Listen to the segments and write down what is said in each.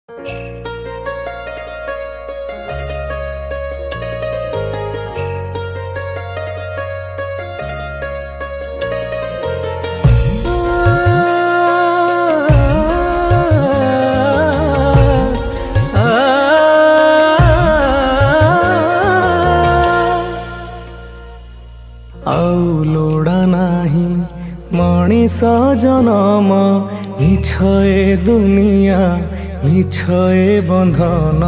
ଆଉ ଲୋଡ଼ା ନାହିଁ ମଣିଷ ଜନମ ମିଛ ଏ ଦୁନିଆ ମିଛ ଏ ବନ୍ଧନ।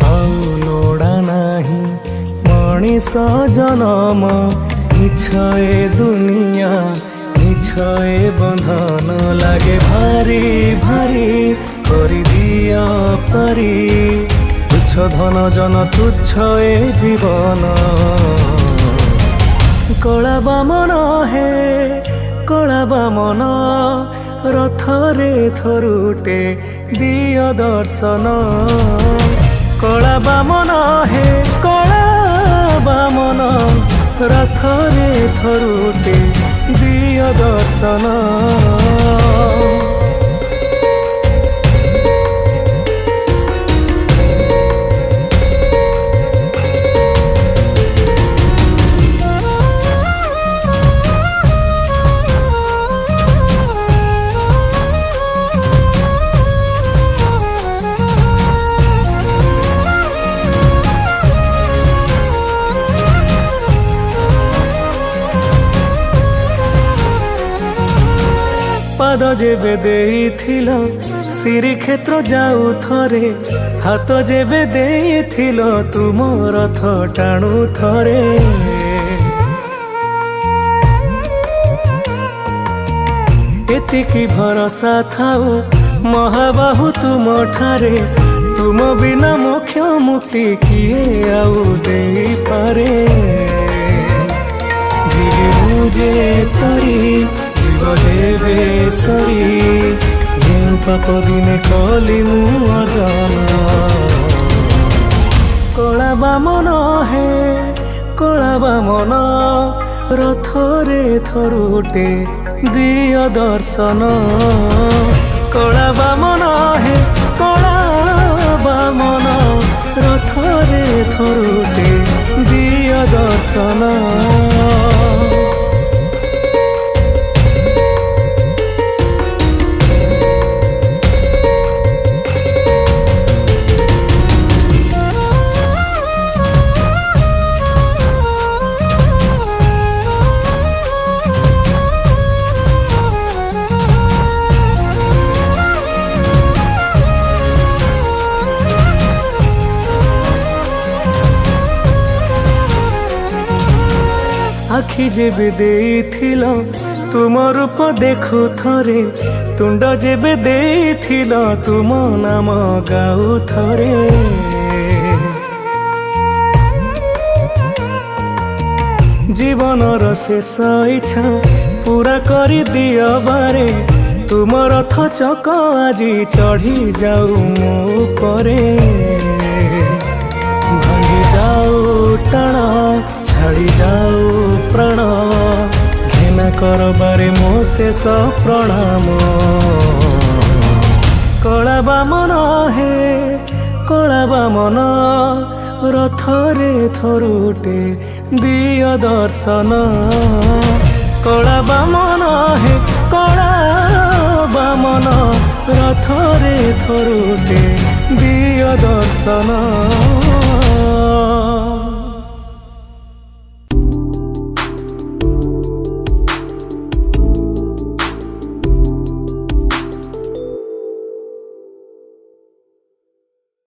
ଆଉ ଲୋଡ଼ା ନାହିଁ ମଣିଷ ଜନମ ମିଛ ଏ ଦୁନିଆ ମିଛ ଏ ବନ୍ଧନ। ଲାଗେ ଭାରି ଭାରି କରିଦିଅ ପାରି তুচ্ছ ধন জন তুচ্ছ এ জীবন। কলা বামন হে কলা বামন রথরে থরুটে দিয় দর্শন। কলা বামন হে কলা বামন রথরে থরুটে দিয় দর্শন। পাদ যেবে দেইথিল শ্রীক্ষেত্র যাও থরে হাত যেবে দেইথিল তুম রথ টাণু থরে। এতিকি ভরসা থাও মহাবাহু তুম ঠারে তুম বিনা মোক্ষ মুক্তি কিয়ে আউ দেই পারে। জীবু যে তরি জীব যেবে সরি যেউ পাপ দিনে কলি মু অজন। কলা বামন হে কলা বামন রথরে থরুটে দিয় দর্শন। কলা বামন হে কলা বামন রথরে থরুটে দিয় দর্শন। আখি যেবে দেইথিল তুম রূপ দেখু থরে তুণ্ড যেবে দেইথিল তুম নাম গাউ থরে। জীবনর শেষ ইচ্ছা পুরা করি দিয় বারে তুম রথ চক আজি চढ़ी যাও মো উপরে। ভাঙ্গি যাও টাণ ছাড়ি যাও প্রাণ ঘেনা করবারে মো শেষ প্রণাম। কলা বামন হে কলা বামন রথরে থরুটে দিয় দর্শন। কলা বামন হে কলা বামন রথরে থরুটে দিয় দর্শন।